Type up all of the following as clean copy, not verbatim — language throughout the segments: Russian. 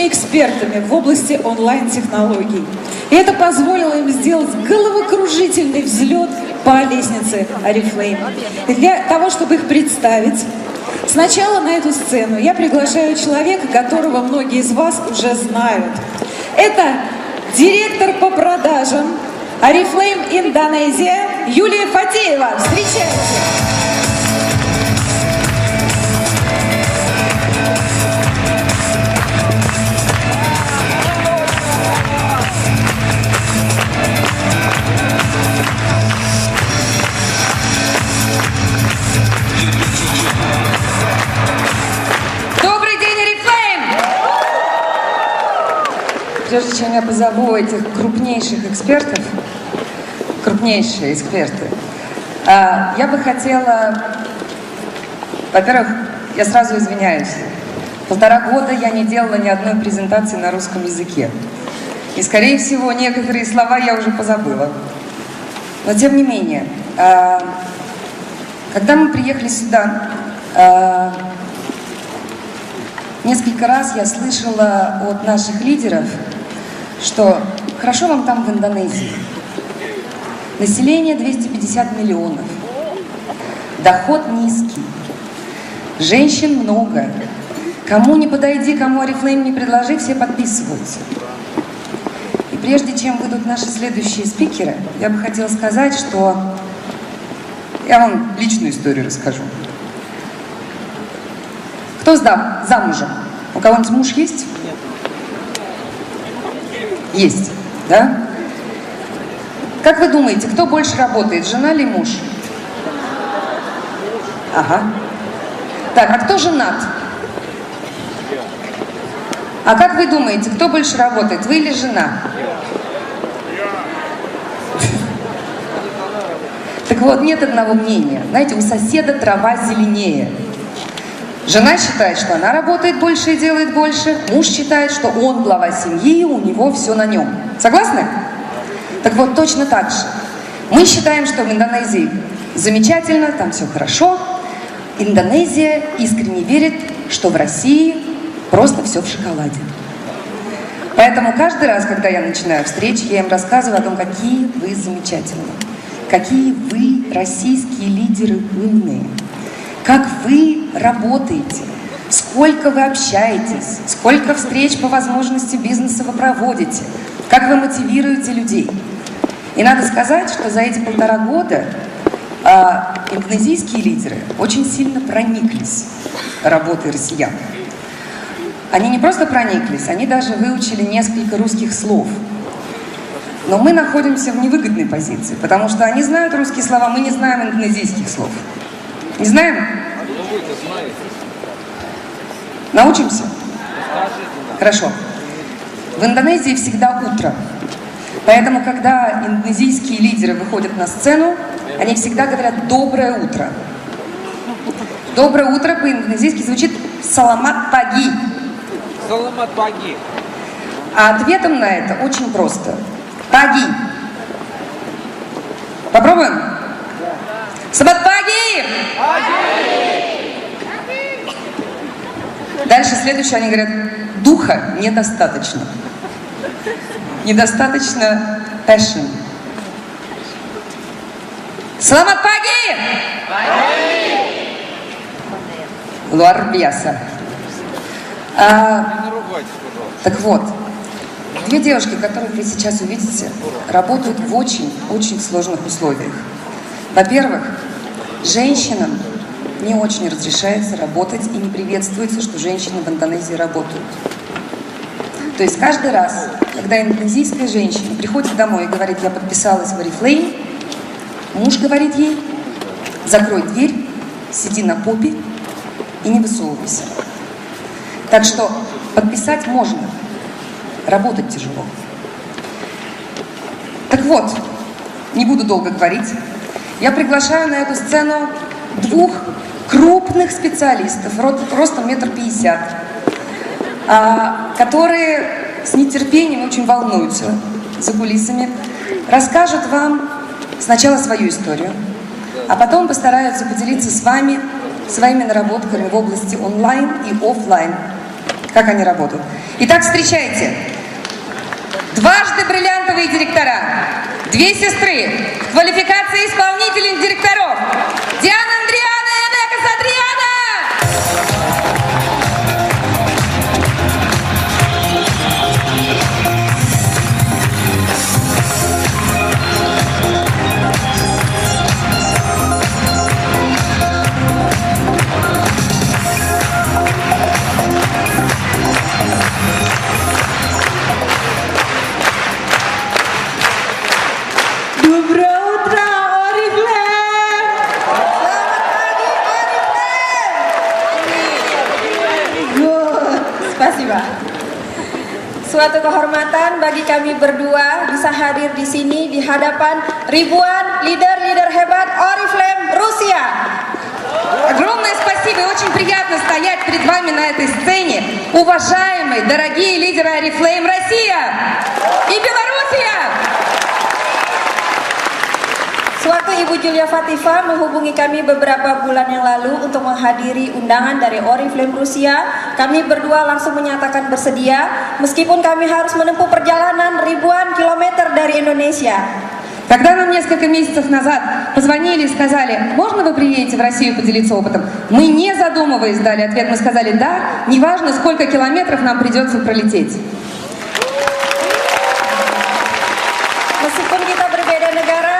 крупнейшими экспертами в области онлайн-технологий. И это позволило им сделать головокружительный взлет по лестнице Oriflame. И для того, чтобы их представить, сначала на эту сцену я приглашаю человека, которого многие из вас уже знают. Это директор по продажам Oriflame Индонезия Юлия Фатеева. Встречайте! Прежде чем я позову этих крупнейших экспертов, крупнейшие эксперты, я бы хотела, во-первых, я сразу извиняюсь, 1,5 года я не делала ни одной презентации на русском языке. И, скорее всего, некоторые слова я уже позабыла. Но, тем не менее, когда мы приехали сюда, несколько раз я слышала от наших лидеров, что хорошо вам там в Индонезии. Население 250 миллионов. Доход низкий. Женщин много. Кому не подойди, кому Oriflame не предложи, все подписываются. И прежде чем выйдут наши следующие спикеры, я бы хотела сказать, что я вам личную историю расскажу. Кто замужем? У кого-нибудь муж есть? Нет. Есть, да? Как вы думаете, кто больше работает, жена или муж? Ага. Так, а кто женат? А как вы думаете, кто больше работает, вы или жена? Так вот, нет одного мнения. Знаете, у соседа трава зеленее. Жена считает, что она работает больше и делает больше. Муж считает, что он глава семьи, и у него все на нем. Согласны? Так вот, точно так же. Мы считаем, что в Индонезии замечательно, там все хорошо. Индонезия искренне верит, что в России просто все в шоколаде. Поэтому каждый раз, когда я начинаю встречи, я им рассказываю о том, какие вы замечательные, какие вы российские лидеры умные. Как вы работаете, сколько вы общаетесь, сколько встреч по возможности бизнеса вы проводите, как вы мотивируете людей. И надо сказать, что за эти 1,5 года индонезийские лидеры очень сильно прониклись работой россиян. Они не просто прониклись, они даже выучили несколько русских слов. Но мы находимся в невыгодной позиции, потому что они знают русские слова, мы не знаем индонезийских слов. Не знаем? Научимся? Хорошо. В Индонезии всегда утро. Поэтому, когда индонезийские лидеры выходят на сцену, они всегда говорят «доброе утро». Доброе утро по-индонезийски звучит «саламат паги». Саламат паги. А ответом на это очень просто. Паги. Попробуем? Саламат паги! Дальше следующее, они говорят, духа недостаточно. Недостаточно passion. Саламат паги! Луар биаса. Так вот, 2 девушки, которых вы сейчас увидите, работают в очень сложных условиях. Во-первых, женщинам не очень разрешается работать и не приветствуется, что женщины в Индонезии работают. То есть каждый раз, когда индонезийская женщина приходит домой и говорит, я подписалась в Oriflame, муж говорит ей, закрой дверь, сиди на попе и не высовывайся. Так что подписать можно, работать тяжело. Так вот, не буду долго говорить, я приглашаю на эту сцену 2 крупных специалистов, ростом 1,50 м, которые с нетерпением очень волнуются за кулисами, расскажут вам сначала свою историю, а потом постараются поделиться с вами своими наработками в области онлайн и офлайн, как они работают. Итак, встречайте. Дважды бриллиантовые директора, две сестры, квалификация исполнителей директоров. Диана Андриана и Энека Садриана! Доброе утро, Oriflame! Good, spasiba. Suatu kehormatan bagi kami berdua bisa hadir di sini di hadapan ribuan leader-leader hebat Oriflame Rusia. Огромное спасибо и очень приятно стоять перед вами на этой сцене. Уважаемые, дорогие лидеры Oriflame Россия и Белоруссия! Suatu Ibu Julia Fatifa menghubungi kami beberapa bulan yang lalu untuk menghadiri undangan dari Oriflame Rusia. Kami berdua langsung menyatakan bersedia, meskipun kami harus menempuh perjalanan ribuan kilometer dari Indonesia. Когда нам несколько месяцев назад позвонили и сказали, можно вы приедете в Россию поделиться опытом, мы не задумываясь дали ответ, мы сказали, да, неважно сколько километров нам придется пролететь. Meskipun kita berbeda negara,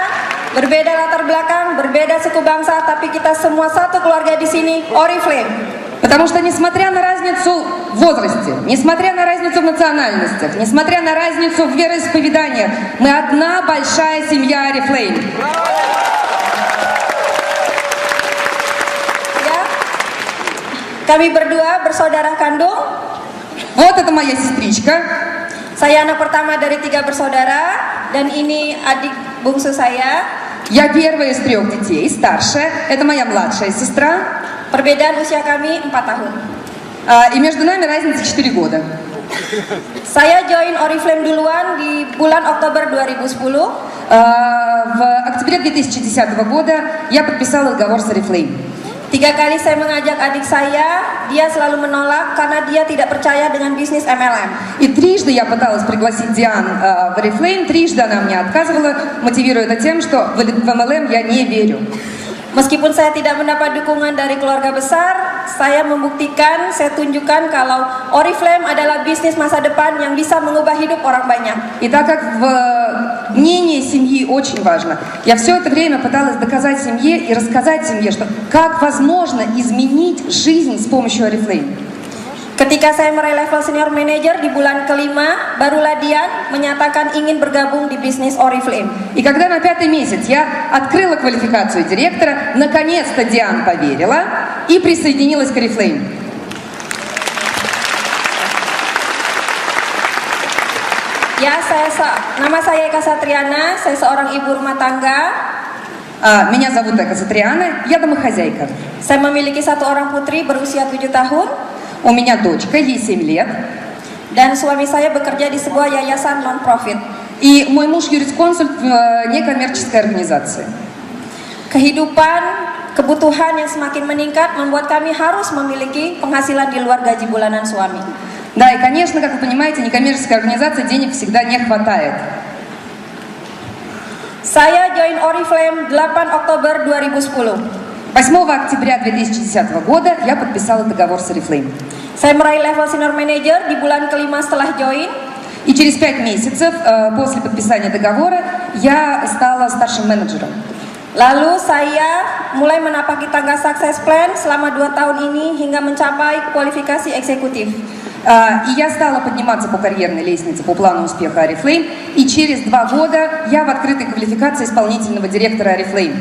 berbeda latar belakang, berbeda suku bangsa, tapi kita semua satu keluarga di sini, Oriflame. Потому что несмотря на разницу в возрасте, несмотря на разницу в национальностях, несмотря на разницу в вероисповеданиях, мы одна большая семья Oriflame. Ya, kami berdua bersaudara kandung. Вот это моя сестричка. Saya anak pertama dari 3 bersaudara dan ini adik bungsu saya. Я первая из 3 детей, старшая. Это моя младшая сестра. Perbedaan usia kami 4 tahun. И между нами разница 4 года. Saya join Oriflame duluan di bulan Oktober 2010. В октябре 2010 года я подписала договор с Oriflame. 3 kali saya mengajak adik saya, dia selalu menolak karena dia tidak percaya dengan bisnis MLM. И трижды я пыталась пригласить Диан в Oriflame, трижды она мне отказывала, мотивируя это тем, что в MLM я не верю. Meskipun saya tidak mendapat dukungan dari keluarga besar, saya membuktikan, saya tunjukkan kalau Oriflame adalah bisnis masa depan yang bisa mengubah hidup orang banyak. И так как мнение семьи очень важно, я все это время пыталась доказать семье и рассказать семье, что как возможно изменить жизнь с помощью Oriflame. Ketika saya meraih level senior manager di bulan kelima, barulah Dian menyatakan ingin bergabung di bisnis Oriflame. И когда на 5-й месяц я открыла квалификацию директора, наконец-то Диан поверила и присоединилась к Oriflame. Ya, nama saya Eka Satriana, saya seorang ibu rumah tangga. Меня зовут Эка Сатриана, я домохозяйка. Saya memiliki 1 orang putri berusia 7 tahun. У меня дочка, ей 7 лет. Dan suami saya bekerja di sebuah yayasan non-profit. И мой муж юрисконсульт в некоммерческой организации. Kehidupan, kebutuhan yang semakin meningkat membuat kami harus memiliki penghasilan di luar gaji bulanan suami. Да, и, конечно, как вы понимаете, некоммерческая организация денег всегда не хватает. Saya join Oriflame 8 Oktober 2010. 8 октября 2010 года я подписала договор с Oriflame. Saya meraih level senior manager di bulan kelima setelah join. И через 5 месяцев после подписания договора я стала старшим менеджером. Lalu saya mulai menapaki tangga success plan selama 2 tahun ini hingga mencapai kualifikasi eksekutif. И я стала подниматься по карьерной лестнице по плану успеха Oriflame. И через 2 года я в открытой квалификации исполнительного директора Oriflame.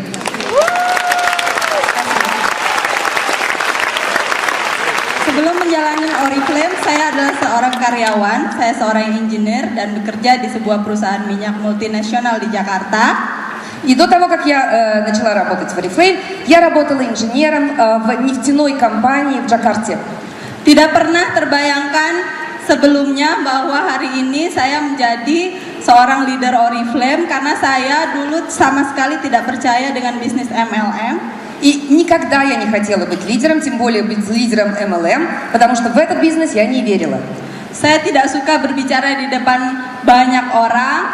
Sebelum menjalani Oriflame, saya adalah seorang karyawan, saya seorang engineer dan bekerja di sebuah perusahaan minyak multinasional di Jakarta. И до того, как я начала работать в Oriflame, я работала инженером в нефтяной компании в Джакарте. Tidak pernah terbayangkan sebelumnya bahwa hari ini saya menjadi seorang leader Oriflame karena saya dulu sama sekali tidak percaya dengan bisnis MLM. И никогда я не хотела быть лидером, тем более быть лидером MLM, потому что в этот бизнес я не верила. Saya tidak suka berbicara di depan banyak orang.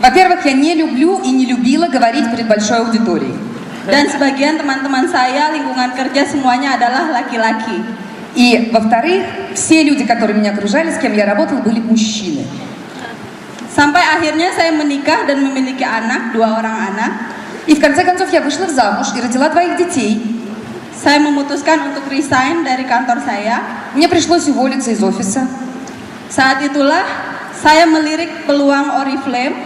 Во-первых, я не люблю и не любила говорить перед большой аудиторией. Dan sebagian teman-teman saya, lingkungan kerja semuanya adalah laki-laki. И, во-вторых, все люди, которые меня окружали, с кем я работала, были мужчины. Sampai akhirnya saya menikah dan memiliki anak, 2 orang anak. И в конце концов я вышла замуж и родила 2 детей. Saya memutuskan untuk resign dari kantor saya. Мне пришлось уволиться из офиса. Saat itulah saya melirik peluang Oriflame.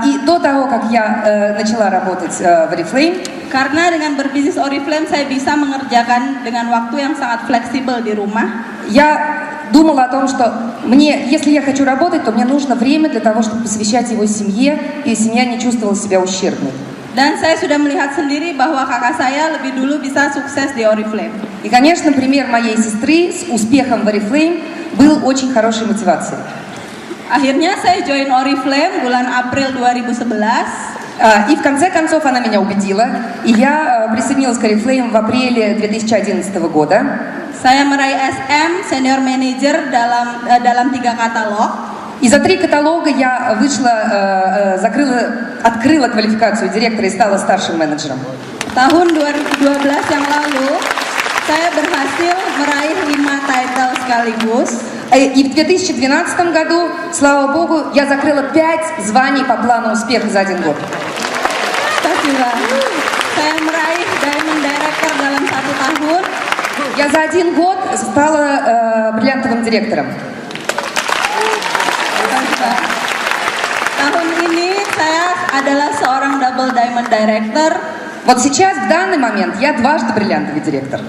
И до того, как я начала работать в Oriflame, Karena dengan berbisnis Oriflame saya bisa mengerjakan dengan waktu yang sangat fleksibel di rumah. я думала о том, что если я хочу работать, то мне нужно время для того, чтобы посвящать его семье, и семья не чувствовала себя ущербной. Dan saya sudah melihat sendiri bahwa kakak saya lebih dulu bisa sukses di Oriflame. И, конечно, пример моей сестры с успехом в Oriflame был очень хорошей мотивацией. Akhirnya saya join Oriflame bulan April 2011. И в конце концов она меня убедила, и я присоединилась к Oriflame в апреле 2011 года. Saya meraih SM Senior Manager dalam 3 katalog. И за 3 каталога я открыла квалификацию директора и стала старшим менеджером. Tahun 2012 yang lalu, saya berhasil meraih 5 title sekaligus. И в 2012 году, слава богу, я закрыла 5 званий по плану успеха за 1 год. Spasiba. Saya meraih Diamond Director dalam 1 tahun. Я за 1 год стала бриллиантовым директором. Spasiba. Tahun ini saya adalah seorang Double Diamond Director Вот сейчас, в данный момент, я дважды бриллиантовый директор.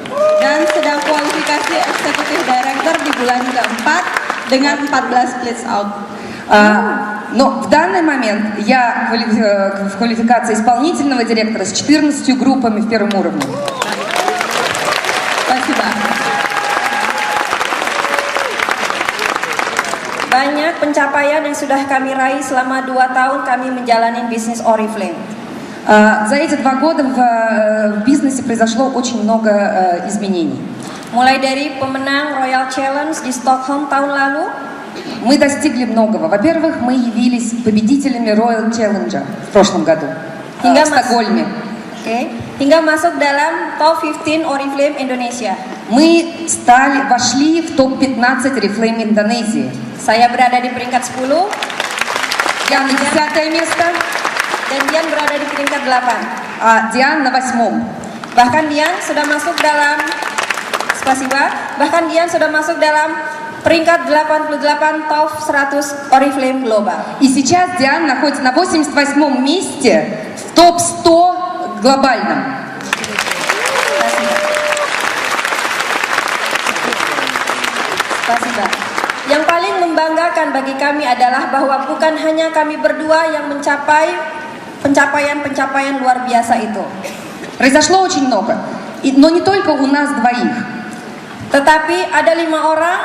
dan sedang kualifikasi Executive Director di bulan keempat dengan 14 splits out. Но в данный момент я в квалификации исполнительного директора с 14 группами в 1-м уровне. Spasiba. Banyak pencapaian yang sudah kami raih selama 2 tahun kami menjalani bisnis Oriflame. За эти 2 года в бизнесе произошло очень много изменений. Mulai dari pemenang Royal Challenge di Stockholm tahun lalu, Мы достигли многого. Во-первых, мы явились победителями Royal Challenge в прошлом году в Стокгольме. hingga masuk dalam top 15 Oriflame Indonesia. Мы вошли в топ-15 Oriflame Индонезии. Saya berada di peringkat 10 Я на 10 место, dan Dian berada di peringkat 8. а Диан на 8. Bahkan Dian sudah masuk dalam peringkat 88 top 100 Oriflame Global. И сейчас Диан находится на 88 месте в топ-100 глобальном. Spasiba. Yang paling membanggakan bagi kami adalah bahwa bukan hanya kami berdua yang mencapai pencapaian-pencapaian luar biasa itu. Произошло очень много, но не только у нас двоих. Tetapi ada 5 orang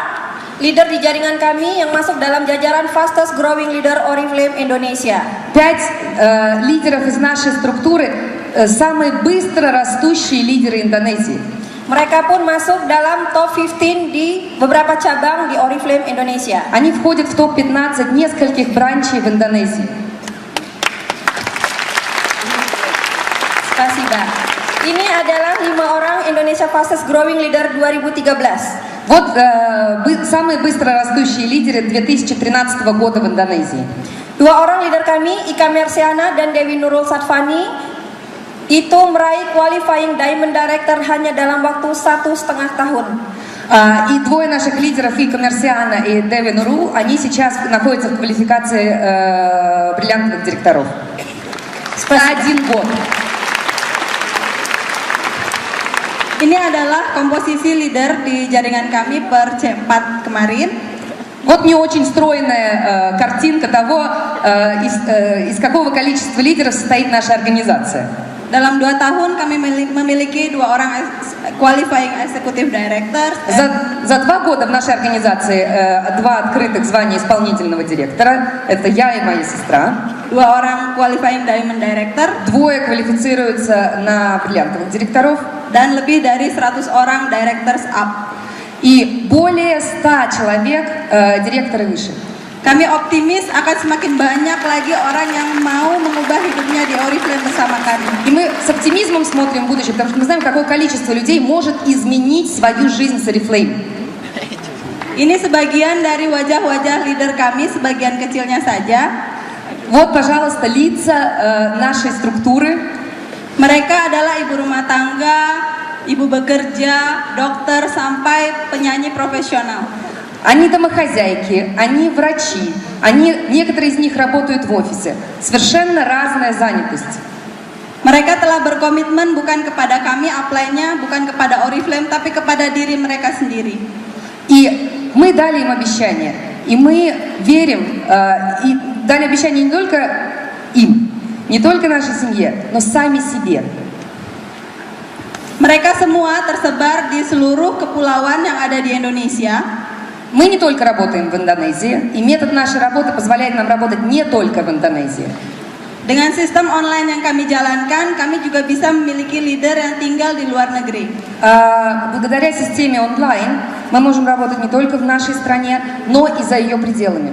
leader di jaringan kami yang masuk dalam jajaran fastest growing leader Oriflame Indonesia. 5 лидеров из нашей структуры, самые быстро растущие лидеры Индонезии. Mereka pun masuk dalam top 15 di beberapa cabang di Oriflame Indonesia. Они входят в топ-15 нескольких бранчей в Индонезии. Spasiba. Ini adalah 5 orang Indonesia Fastest Growing Leader 2013. Вот самые быстро растущие лидеры 2013 года в Индонезии. 2 orang leader kami, Ika Mersiana dan Dewi Nurul Satfani, itu meraih qualifying Diamond Director hanya dalam waktu 1,5 tahun. И 2 наших лидеров, Ика Мерсиана и Деви Нуру, они сейчас находятся в квалификации бриллиантовых директоров. За 1 год. Ini adalah komposisi leader di jaringan kami per C4 kemarin. Вот мне очень стройная картинка того, из какого количества лидеров состоит наша организация. Dalam 2 tahun kami memiliki 2 orang qualifying executive director. За 2 года в нашей организации 2 открытых звания исполнительного директора. Это я и моя сестра. 2 orang qualifying diamond director. 2 квалифицируются на бриллиантовых директоров. Dan lebih dari 100 orang directors up. И более 100 человек директоры выше. Kami optimis akan semakin banyak lagi orang yang mau mengubah hidupnya di Oriflame bersama kami. И мы с оптимизмом смотрим в будущее, потому что мы знаем, какое количество людей может изменить свою жизнь с Oriflame. Ini sebagian dari wajah-wajah leader kami, sebagian kecilnya saja. Вот, пожалуйста, лица нашей структуры. Mereka adalah ibu rumah tangga, ibu bekerja, dokter, sampai penyanyi profesional. Они домохозяйки, они врачи, некоторые из них работают в офисе. Совершенно разная занятость. Mereka telah berkomitmen bukan kepada kami upline-nya, bukan kepada Oriflame, tapi kepada diri mereka sendiri. И мы дали им обещание, и мы верим, и дали обещание не только им, не только нашей семье, но сами себе. Mereka semua tersebar di seluruh kepulauan yang ada di Indonesia. Мы не только работаем в Индонезии, и метод нашей работы позволяет нам работать не только в Индонезии. Dengan sistem online yang kami jalankan, kami juga bisa memiliki leader yang tinggal di luar negeri. Благодаря системе онлайн мы можем работать не только в нашей стране, но и за ее пределами.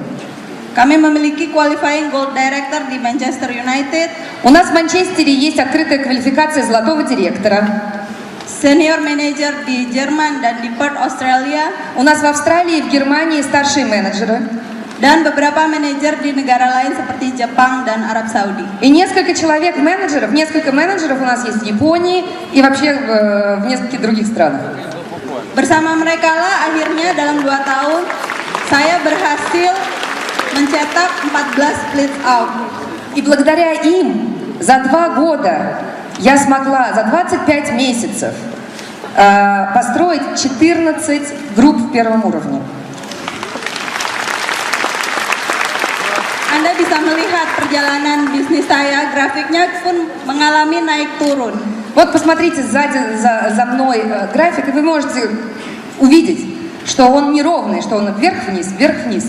Kami memiliki qualifying gold director di Manchester United. У нас в Манчестере есть открытая квалификация золотого директора. Senior manager di Jerman dan di Perth, Australia. У нас в Австралии и в Германии старшие менеджеры. Dan beberapa manajer di negara lain seperti Jepang dan Arab Saudi. И несколько менеджеров у нас есть в Японии и вообще в нескольких других странах. Bersama mereka lah akhirnya dalam 2 tahun saya berhasil mencetak 14 split out. И благодаря им за 2 года я смогла за 25 месяцев построить 14 групп в первом уровне. Anda bisa melihat perjalanan bisnis saya, grafiknya pun mengalami naik turun. Вот посмотрите сзади за мной график, и вы можете увидеть, что он неровный, что он вверх-вниз, вверх-вниз.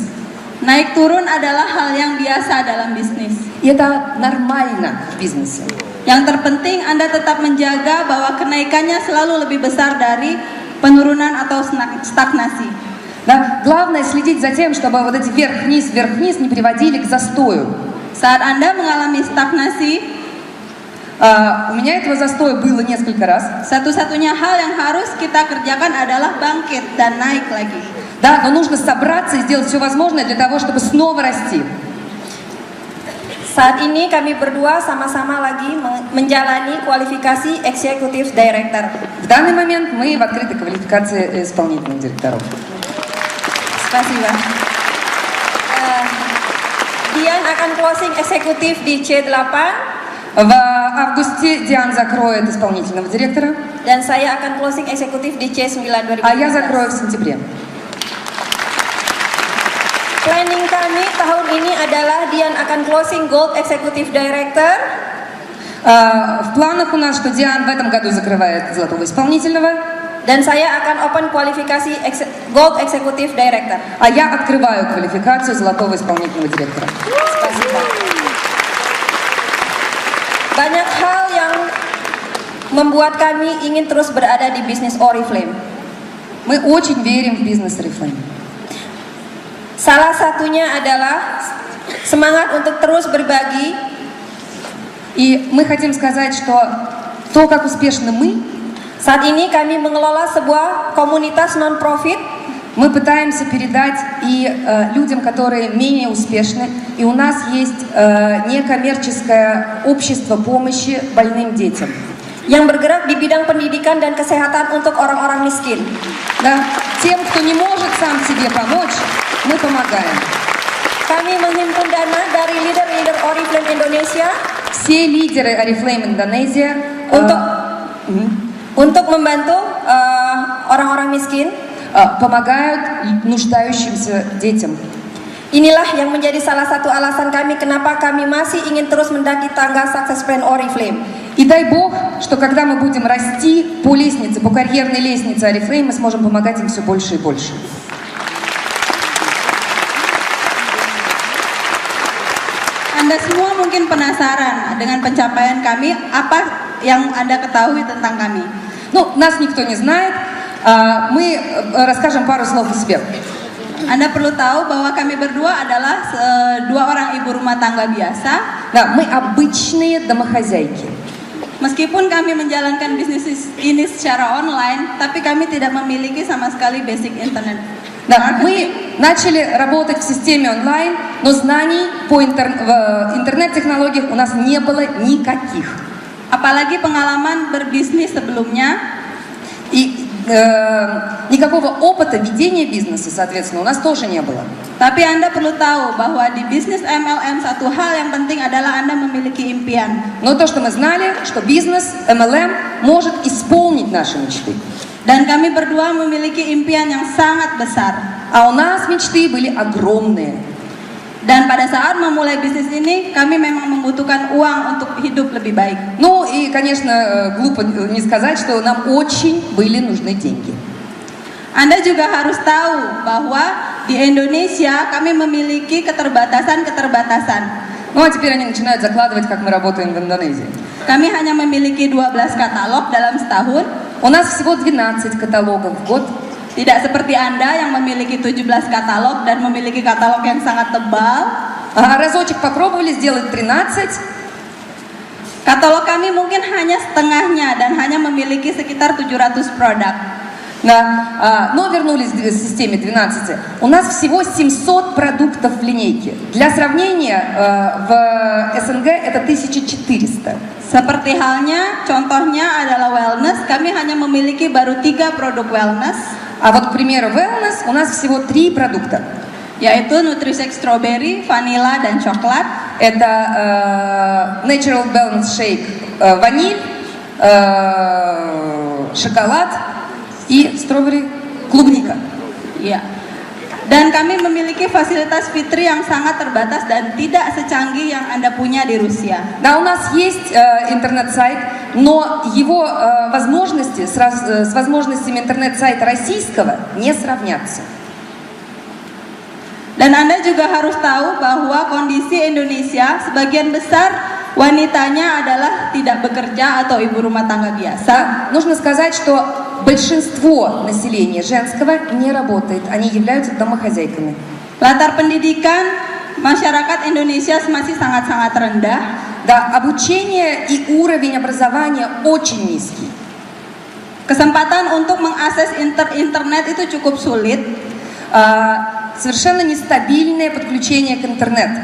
Naik turun adalah hal yang biasa dalam bisnis. И это нормально в бизнесе. Yang terpenting Anda tetap menjaga bahwa kenaikannya selalu lebih besar dari penurunan atau stagnasi. Да? Главное следить за тем, чтобы вот эти вверх-вниз не приводили к застою. Saat Anda mengalami stagnasi, у меня этого застоя было несколько раз. satu-satunya hal yang harus kita kerjakan adalah bangkit dan naik lagi. Да, но нужно собраться и сделать все возможное для того, чтобы снова расти. Saat ini kami berdua sama-sama lagi menjalani kualifikasi eksekutif director. В данный момент мы в открытой квалификации исполнительных директоров. Spasiba. Dian akan closing eksekutif di C8. В августе Диан закроет исполнительного директора, Dan saya akan closing eksekutif di C9 2015. а я закрою в сентябре. Planning kami tahun ini adalah Dian akan closing Gold Executive Director. В планах у нас, что Диан в этом году закрывает золотого исполнительного, Dan saya akan open kualifikasi Gold Executive Director. а я открываю квалификацию золотого исполнительного директора. Spasiba. Banyak hal yang membuat kami ingin terus berada di bisnis Oriflame. Мы очень верим в бизнес Oriflame. Salah satunya adalah semangat untuk terus berbagi. И мы хотим сказать, что то, как успешны мы, Saat ini kami mengelola sebuah komunitas non-profit. мы пытаемся передать и людям, которые менее успешны. И у нас есть некоммерческое общество помощи больным детям. Yang bergerak di bidang pendidikan dan kesehatan untuk orang-orang miskin. Да? Тем, кто не может сам себе помочь, мы помогаем. Kami menghimpun dana dari leader-leader Oriflame Indonesia Все лидеры Oriflame Indonesia untuk membantu orang-orang miskin. помогают нуждающимся детям. Inilah yang menjadi salah satu alasan kami kenapa kami masih ingin terus mendaki tangga Success Plan Oriflame. И дай Бог, что когда мы будем расти по лестнице, по карьерной лестнице Oriflame, мы сможем помогать им все больше и больше. Anda semua mungkin penasaran dengan pencapaian kami, apa yang Anda ketahui tentang kami? Ну, нас никто не знает, мы расскажем пару слов о себе. Anda perlu tahu bahwa kami berdua adalah dua orang ibu rumah tangga biasa. Да, мы обычные домохозяйки. Meskipun kami menjalankan bisnis ini secara online, tapi kami tidak memiliki sama sekali basic internet. Да, мы начали работать в системе онлайн, но знаний по в интернет-технологиях у нас не было никаких. Apalagi pengalaman berbisnis sebelumnya. И никакого опыта ведения бизнеса, соответственно, у нас тоже не было. Tapi Anda perlu tahu bahwa di bisnis MLM satu hal yang penting adalah Anda memiliki impian. Но то, что мы знали, что бизнес MLM может исполнить наши мечты. Dan kami berdua memiliki impian yang sangat besar. А у нас мечты были огромные. Dan pada saat memulai bisnis ini, kami memang membutuhkan uang untuk hidup lebih baik. Ну и, конечно, глупо не сказать, что нам очень были нужны деньги. Anda juga harus tahu bahwa di Indonesia kami memiliki keterbatasan-keterbatasan. Ну а теперь они начинают закладывать, как мы работаем в Индонезии. Kami hanya memiliki 12 katalog dalam setahun. У нас всего 12 каталогов в год. Tidak seperti Anda yang memiliki 17 katalog dan memiliki katalog yang sangat tebal. Разочек попробовали сделать 13. Katalog kami mungkin hanya setengahnya dan hanya memiliki sekitar 700 produk. Да, но вернулись к системе 12. У нас всего 700 продуктов в линейке. Для сравнения, в СНГ это 1400. Seperti halnya, contohnya adalah wellness. Kami hanya memiliki baru 3 produk wellness. А вот, к примеру, wellness у нас всего 3 продукта. Yaitu Nutrisec Strawberry, Vanilla, dan Coklat. Это Natural Balance Shake, ваниль, шоколад и strawberry, клубника. Iya. Dan kami memiliki fasilitas fitri yang sangat terbatas dan tidak secanggih yang Anda punya di Rusia. Да, у нас есть интернет-сайт, но его возможности с возможностями интернет-сайта российского не сравнятся. Dan Anda juga harus tahu bahwa kondisi Indonesia sebagian besar wanitanya adalah tidak bekerja atau ibu rumah tangga biasa. Нужно сказать, что большинство населения женского не работает, они являются домохозяйками. Latar pendidikan masyarakat Indonesia masih sangat-sangat rendah. Да, обучение и уровень образования очень низкий. Kesempatan untuk mengakses internet itu cukup sulit. Совершенно нестабильное подключение к интернету.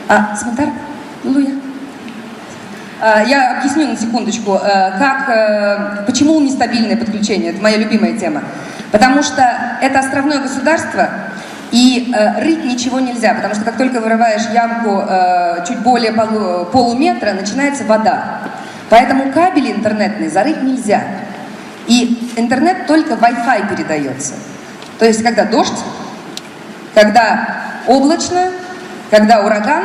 Смотар, Луя. Я объясню на секундочку, почему нестабильное подключение. Это моя любимая тема. Потому что это островное государство, и рыть ничего нельзя, потому что как только вырываешь ямку чуть более полуметра, начинается вода. Поэтому кабели интернетные зарыть нельзя. И интернет только Wi-Fi передается. То есть когда дождь, когда облачно, когда ураган,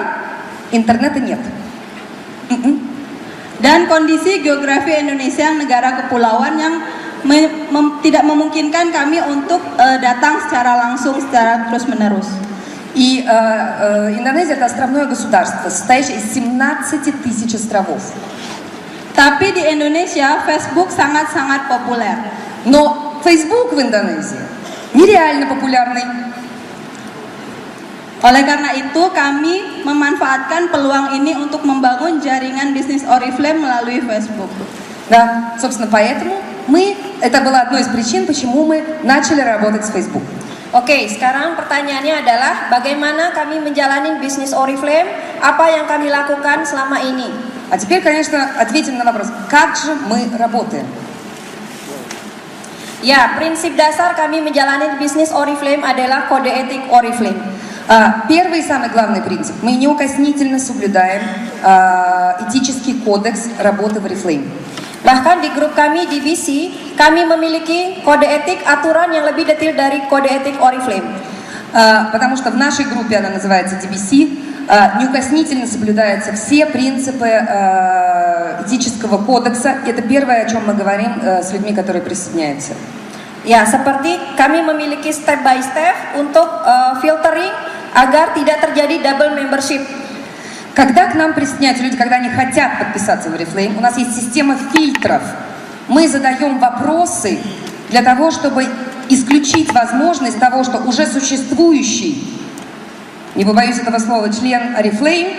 интернета нет. Dan kondisi geografi Indonesia yang negara kepulauan yang tidak memungkinkan kami untuk datang secara langsung, secara terus-menerus. И Индонезия это островное государство, состоящее из 17 тысяч островов. Tapi di Indonesia Facebook sangat-sangat populer. Но Facebook в Индонезии нереально популярный. Oleh karena itu kami memanfaatkan peluang ini untuk membangun jaringan bisnis Oriflame melalui Facebook. Да, собственно, поэтому это была одной из причин, почему мы начали работать с Facebook. Oke, sekarang pertanyaannya adalah bagaimana kami menjalani bisnis Oriflame, apa yang kami lakukan selama ini? А теперь, конечно, ответим на вопрос, как же мы работаем? Ya, prinsip dasar kami menjalani bisnis Oriflame adalah kode etik Oriflame. Первый и самый главный принцип. Мы неукоснительно соблюдаем этический кодекс работы в Oriflame. Bahkan di grup kami di BC, kami memiliki kode etik aturan yang lebih detail dari kode etik Oriflame. Потому что в нашей группе, она называется DBC, неукоснительно соблюдаются все принципы этического кодекса. Это первое, о чем мы говорим с людьми, которые присоединяются. Ya, seperti kami memiliki step by step untuk filtering agar tidak terjadi double membership. Когда к нам присоединяются люди, когда они хотят подписаться в Oriflame, у нас есть система фильтров. Мы задаем вопросы для того, чтобы исключить возможность того, что уже существующий, не побоюсь этого слова, член Oriflame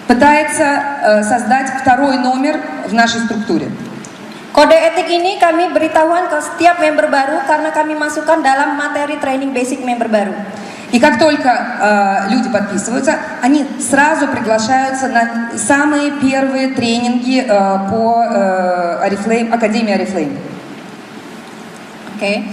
пытается создать второй номер в нашей структуре. Kode etik ini kami beritahuan ke setiap member baru karena kami masukkan dalam materi training basic member baru. И как только люди подписываются, они сразу приглашаются на самые первые тренинги по Oriflame, Академии Oriflame. Oke.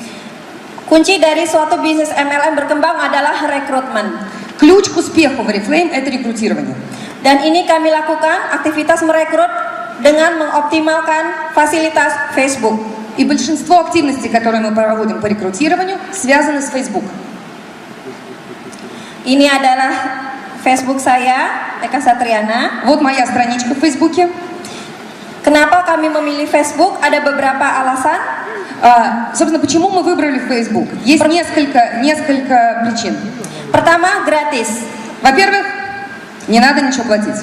Kunci dari suatu bisnis MLM berkembang adalah rekrutmen. Ключ к успеху в Oriflame – это рекрутирование. Dan ini kami lakukan aktivitas merekrut dengan mengoptimalkan fasilitas Facebook. И большинство активностей, которые мы проводим по рекрутированию, связаны с Facebook. Ini adalah Facebook saya, Eka Satriana. Вот моя страничка в Фейсбуке. Kenapa kami memilih Facebook? Ada beberapa alasan. Собственно, почему мы выбрали Facebook? Есть несколько причин. Pertama, gratis. Во-первых, не надо ничего платить.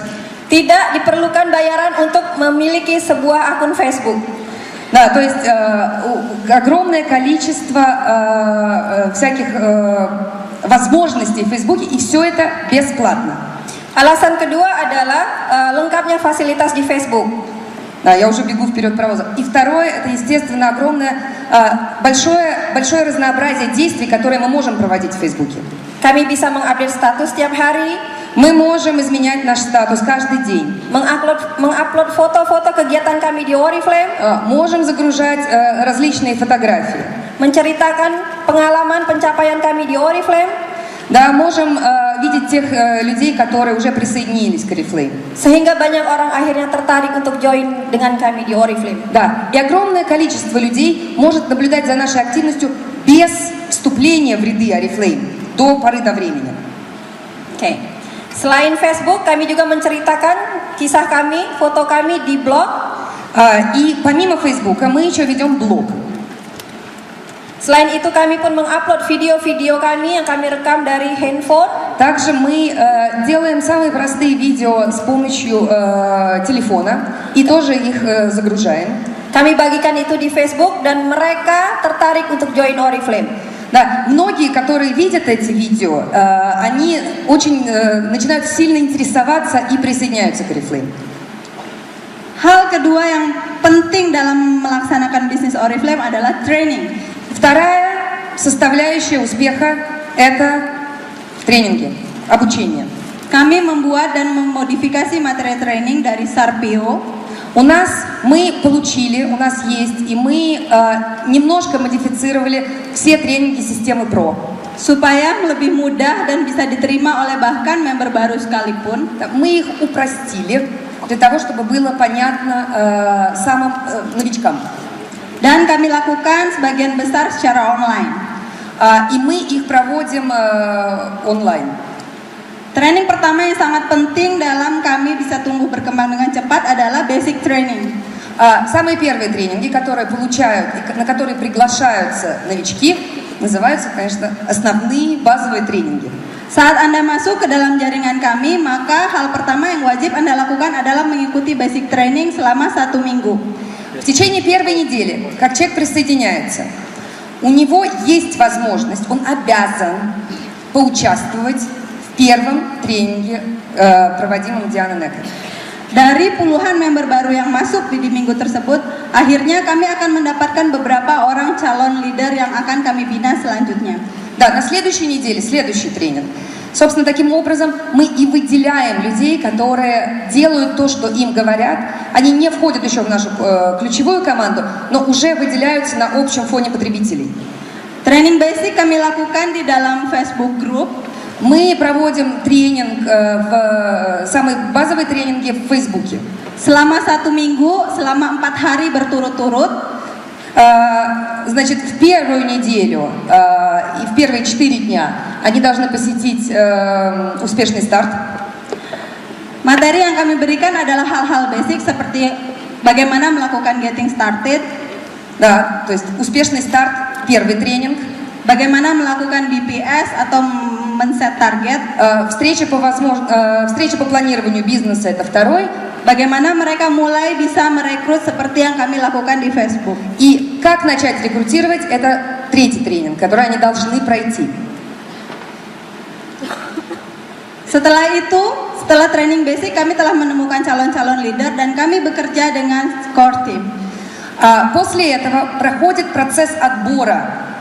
Tidak diperlukan bayaran untuk memiliki sebuah akun Facebook. Да, то есть огромное количество всяких возможностей в Фейсбуке, и все это бесплатно. Alasan kedua adalah lengkapnya fasilitas di Facebook. Да, я уже бегу вперед паровоза. И второе, это, естественно, огромное, большое разнообразие действий, которые мы можем проводить в Фейсбуке. Kami bisa mengupdate status setiap hari. Мы можем изменять наш статус каждый день. Mengupload foto-foto kegiatan kami di Oriflame. Можем загружать различные фотографии. Menceritakan pengalaman pencapaian kami di Oriflame. Да, можем видеть тех людей, которые уже присоединились к Oriflame. Sehingga banyak orang akhirnya tertarik untuk join dengan kami di Oriflame. Да, и огромное количество людей может наблюдать за нашей активностью без вступления в ряды Oriflame до поры до времени. Oke. Selain Facebook, kami juga menceritakan kisah kami, foto kami di blog. И помимо Фейсбука мы еще ведем блог. Selain itu kami pun mengupload video-video kami yang kami rekam dari handphone. Также мы делаем самые простые видео с помощью телефона и тоже их загружаем. Kami bagikan itu di Facebook dan mereka tertarik untuk join Oriflame. Да, многие, которые видят эти видео, они очень начинают сильно интересоваться и присоединяются к Oriflame. Hal kedua yang penting dalam melaksanakan bisnis Oriflame adalah training. Вторая составляющая успеха – это тренинги, обучение. Kami membuat dan memodifikasi materi training dari Sarpio. У нас есть, и мы немножко модифицировали все тренинги системы PRO. Supaya lebih mudah dan bisa diterima oleh bahkan member baru sekalipun. Мы их упростили для того, чтобы было понятно самым новичкам. Dan kami lakukan sebagian besar secara online. И мы их проводим онлайн. Training pertama yang sangat penting dalam kami bisa tumbuh berkembang dengan cepat adalah basic training. Самые первые тренинги, которые получают, на которые приглашаются новички, называются, конечно, основные базовые тренинги. Saat Anda masuk ke dalam jaringan kami, maka hal pertama yang wajib Anda lakukan adalah mengikuti basic training selama 1 minggu. В течение первой недели, как человек присоединяется, у него есть возможность, он обязан поучаствовать в первом тренинге, проводимом Дианой Некой. Dari puluhan member baru yang masuk di minggu tersebut, akhirnya kami akan mendapatkan beberapa orang calon leader yang akan kami bina selanjutnya. Да, на следующей неделе следующий тренинг. Собственно, таким образом мы и выделяем людей, которые делают то, что им говорят. Они не входят еще в нашу ключевую команду, но уже выделяются на общем фоне потребителей. Training basic kami lakukan di dalam Facebook group. Мы проводим тренинг, самые базовые тренинги в Фейсбуке. Selama 1 minggu, selama 4 hari berturut-turut. Значит, в первую неделю и в первые 4 дня они должны посетить успешный старт. Materi yang kami berikan adalah hal-hal basic seperti bagaimana melakukan getting started. Да, то есть успешный старт, первый тренинг. Bagaimana melakukan BPS atau men-set target. Встреча по планированию бизнеса – это второй. Bagaimana mereka mulai bisa merekrut seperti yang kami lakukan di Facebook. И И как начать рекрутировать, это третий тренинг, который они должны пройти. Setelah training basic, kami telah menemukan calon-calon leader dan kami bekerja dengan core team. После этого проходит процесс отбора.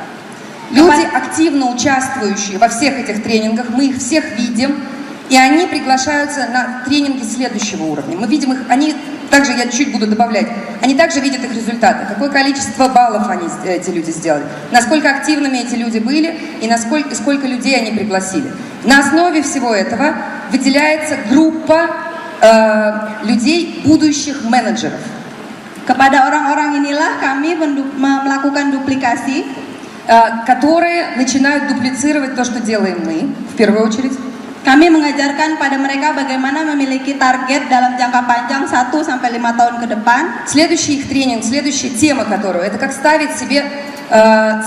Люди, активно участвующие во всех этих тренингах, мы их всех видим, и они приглашаются на тренинги следующего уровня. Мы видим их, они также, я чуть буду добавлять, они также видят их результаты, какое количество баллов эти люди сделали, насколько активными эти люди были и сколько людей они пригласили. На основе всего этого выделяется группа людей, будущих менеджеров. Kepada orang-orang inilah kami melakukan duplikasi, которые начинают дуплицировать то, что делаем мы, в первую очередь. Kami mengajarkan pada mereka bagaimana memiliki target dalam jangka panjang 1-5 tahun ke depan. Следующий их тренинг, следующая тема, которую, это как ставить себе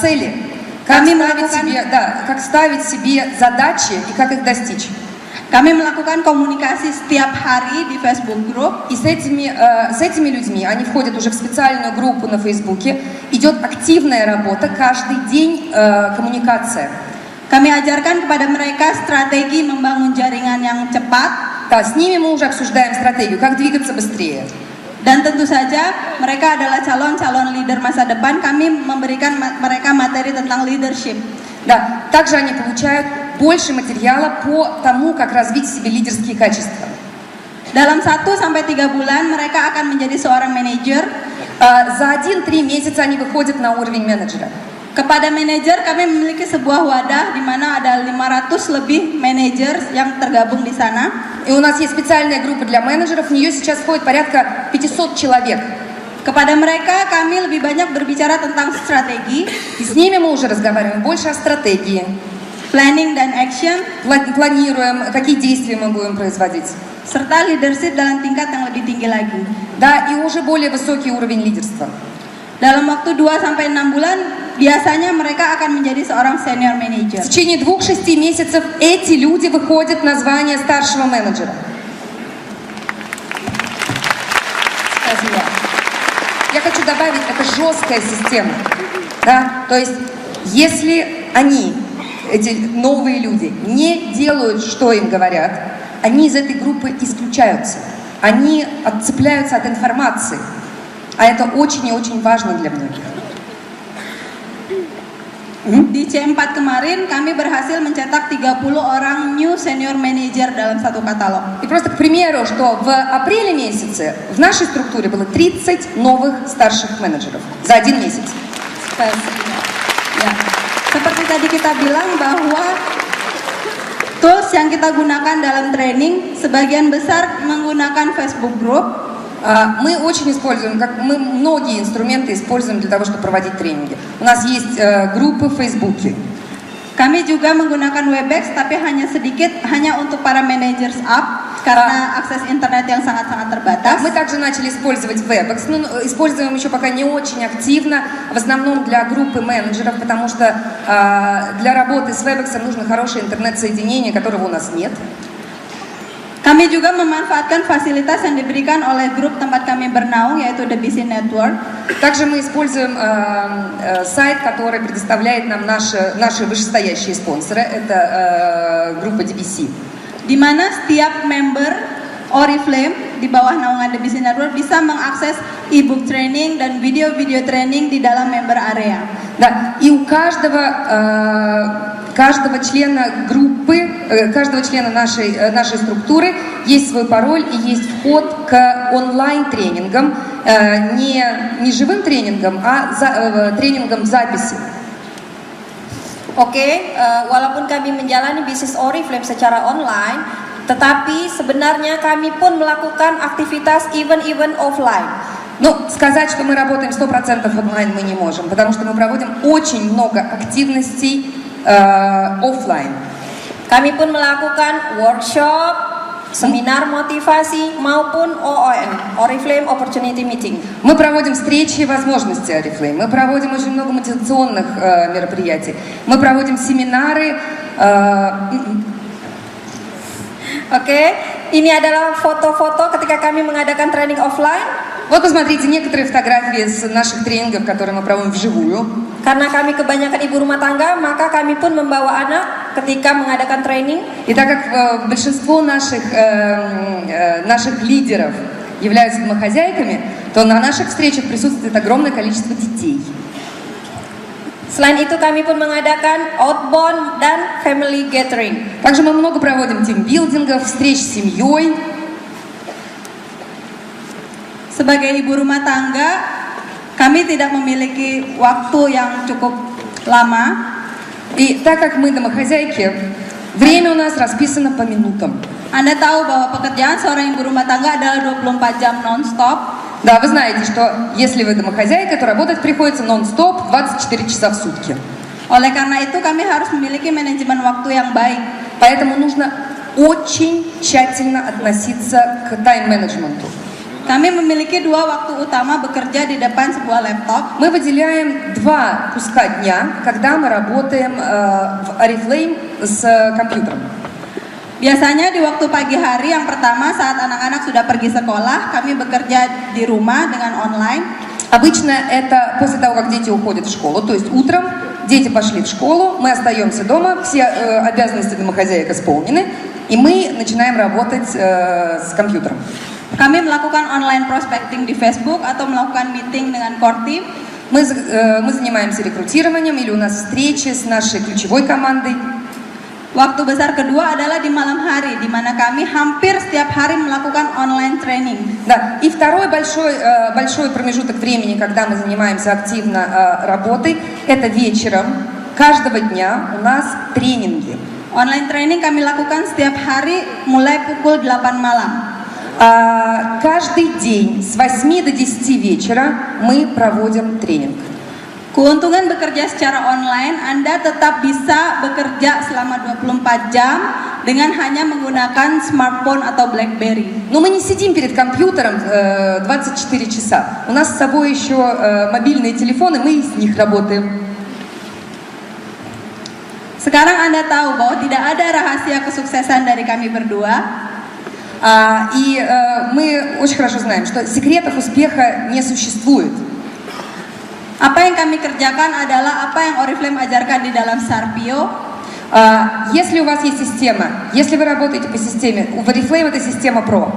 цели, как ставить себе задачи и как их достичь. Kami melakukan komunikasi setiap hari di Facebook Group. И с этими людьми, они входят уже в специальную группу на Фейсбуке, идет активная работа, каждый день коммуникация. Kami ajarkan kepada mereka strategi membangun jaringan yang cepat. Да, с ними мы уже обсуждаем стратегию, как двигаться быстрее. Dan tentu saja mereka adalah calon-calon leader masa depan. Kami memberikan mereka materi tentang leadership. Да, также они получают больше материала по тому, как развить в себе лидерские качества. Dalam 1-3 bulan mereka akan menjadi seorang manajer. За 1-3 месяца они выходят на уровень менеджера. Kepada manajer kami memiliki sebuah wadah di mana ada 500 lebih manajer yang tergabung di sana. И у нас есть специальная группа для менеджеров, в нее сейчас входит порядка 500 человек. Kepada mereka kami lebih banyak berbicara tentang strategi. И с ними мы уже разговариваем больше о стратегии. Planning dan action. Планируем, какие действия мы будем производить. Serta leadership dalam tingkat yang lebih tinggi lagi. Да, и уже более высокий уровень лидерства. Dalam waktu 2-6 bulan, biasanya mereka akan menjadi seorang senior manager. В течение 2-6 месяцев эти люди выходят на звание старшего менеджера. Спасибо. Я хочу добавить, это жесткая система. Да? То есть, если они, эти новые люди, не делают, что им говорят, они из этой группы исключаются. Они отцепляются от информации. А это очень и очень важно для многих. Di C4 kemarin kami berhasil mencetak 30 orang new senior manager dalam satu katalog. И просто к примеру, что в апреле месяце в нашей структуре было 30 новых старших менеджеров за 1 месяц. Ya. Seperti tadi kita bilang bahwa tools yang kita gunakan dalam training sebagian besar menggunakan Facebook Group. Мы очень используем, мы многие инструменты используем для того, чтобы проводить тренинги. У нас есть группы в Фейсбуке. Kami juga menggunakan Webex, tapi hanya sedikit, hanya untuk para managers up, karena akses internet yang sangat-sangat terbatas. Мы также начали использовать Webex, но используем еще пока не очень активно, в основном для группы менеджеров, потому что для работы с Webex нужно хорошее интернет-соединение, которого у нас нет. Kami juga memanfaatkan fasilitas yang diberikan oleh grup tempat kami bernaung, yaitu The BC Network. Также мы используем сайт, который предоставляет нам наши вышестоящие спонсоры. Это группа DBC. Di mana setiap member Oriflame di bawah naungan The BC Network bisa mengakses e-book training dan video-video training di dalam member area. Да, и у каждого члена группы, каждого члена нашей структуры есть свой пароль и есть вход к онлайн-тренингам, не живым тренингам, а тренингам в записи. Oke, walaupun kami menjalani bisnis Oriflame secara online, tetapi sebenarnya kami pun melakukan aktivitas event-event offline. Но сказать, что мы работаем 100% онлайн, мы не можем, потому что мы проводим очень много активностей офлайн. Kami pun melakukan workshop, seminar motivasi maupun OOM, Oriflame Opportunity Meeting. Мы проводим встречи и возможности Oriflame, мы проводим очень много мотивационных мероприятий, мы проводим семинары. Oke, ini adalah foto-foto ketika kami mengadakan training offline. Вот посмотрите некоторые фотографии с наших тренингов, которые мы проводим вживую. Karena kami kebanyakan ibu rumah tangga, maka kami pun membawa anak ketika mengadakan training. И так как большинство наших лидеров являются домохозяйками, то на наших встречах присутствует огромное количество детей. Selain itu kami pun mengadakan outbound dan family gathering. Также мы много проводим тимбилдингов, встреч с семьей. Sebagai ibu rumah tangga, kami tidak memiliki waktu yang cukup lama. И так как мы домохозяйки, время у нас расписано по минутам. Anda tahu bahwa pekerjaan seorang ibu rumah tangga adalah 24 jam non-stop. Да, вы знаете, что если вы домохозяйка, то работать приходится нон-стоп 24 часа в сутки. Oleh karena itu kami harus memiliki manajemen waktu yang baik. Поэтому нужно очень тщательно относиться к тайм-менеджменту. Kami memiliki 2 waktu utama bekerja di depan sebuah laptop. Мы выделяем 2 куска дня, когда мы работаем в Oriflame с компьютером. Biasanya di waktu pagi hari yang pertama saat anak-anak sudah pergi sekolah, kami bekerja di rumah dengan online. Обычно это после того, как дети уходят в школу, то есть утром дети пошли в школу, мы остаемся дома, все обязанности домохозяек исполнены, и мы начинаем работать с компьютером. Kami melakukan online prospecting di Facebook atau melakukan meeting dengan core team. Мы занимаемся рекрутированием, или у нас встречи с нашей ключевой командой. Waktu besar kedua adalah di malam hari, di mana kami hampir setiap hari melakukan online training. Да, и второй большой промежуток времени, когда мы занимаемся активно работой, это вечером каждого дня у нас тренинги. Online training kami lakukan setiap hari mulai pukul 8 malam. Каждый день с 8 до 10 вечера мы проводим тренинг. Keuntungan bekerja secara online, Anda tetap bisa bekerja selama 24 jam dengan hanya menggunakan smartphone atau BlackBerry. Но мы не сидим перед компьютером 24 часа. У нас с собой еще мобильные телефоны, мы с них работаем. Sekarang Anda tahu bahwa tidak ada rahasia kesuksesan dari kami berdua. И мы очень хорошо знаем, что секретов успеха не существует. Apa yang kami kerjakan adalah apa yang Oriflame ajarkan di dalam Sarpio. Если у вас есть система, если вы работаете по системе, у Oriflame это система Pro.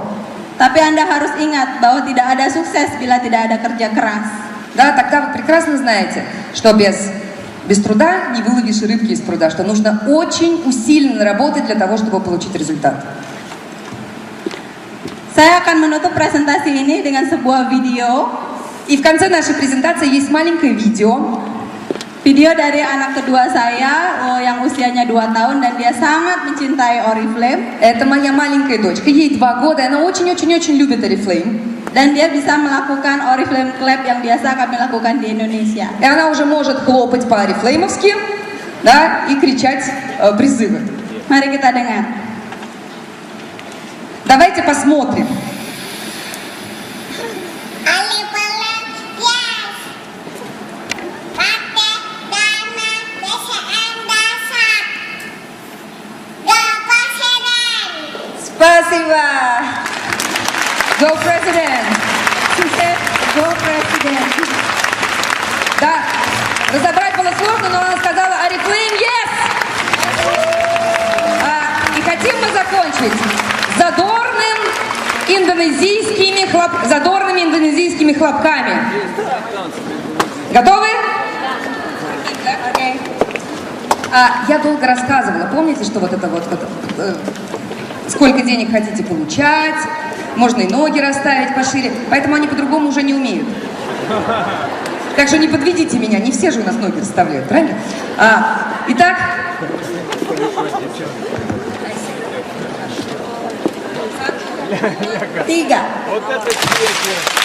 Tapi Anda harus ingat bahwa tidak ada sukses bila tidak ada kerja keras. Да, тогда вы прекрасно знаете, что без труда не выловишь рыбки из пруда, что нужно очень усиленно работать для того, чтобы получить результат. Saya akan menutup presentasi ini dengan sebuah video. И в конце нашей презентации есть маленькое видео. Video dari anak kedua saya yang usianya 2 tahun dan dia sangat mencintai Oriflame. Это моя маленькая дочка, ей 2 года, и она очень-очень-очень любит Oriflame. Dan dia bisa melakukan Oriflame Clap yang biasa kami lakukan di Indonesia. И она уже может хлопать по-орифлеймовски, да, и кричать призывы. Mari kita dengar. Давайте посмотрим. Spasiba. Go President! Go President! Да, разобрать было сложно, но она сказала Oriflame yes! И хотим мы закончить задорными индонезийскими хлопками. Готовы? Oke. Я долго рассказывала, помните, что вот это сколько денег хотите получать, можно и ноги расставить пошире, поэтому они по-другому уже не умеют. Так что не подведите меня, не все же у нас ноги расставляют, правильно? Итак, Tiga. Вот это цвет.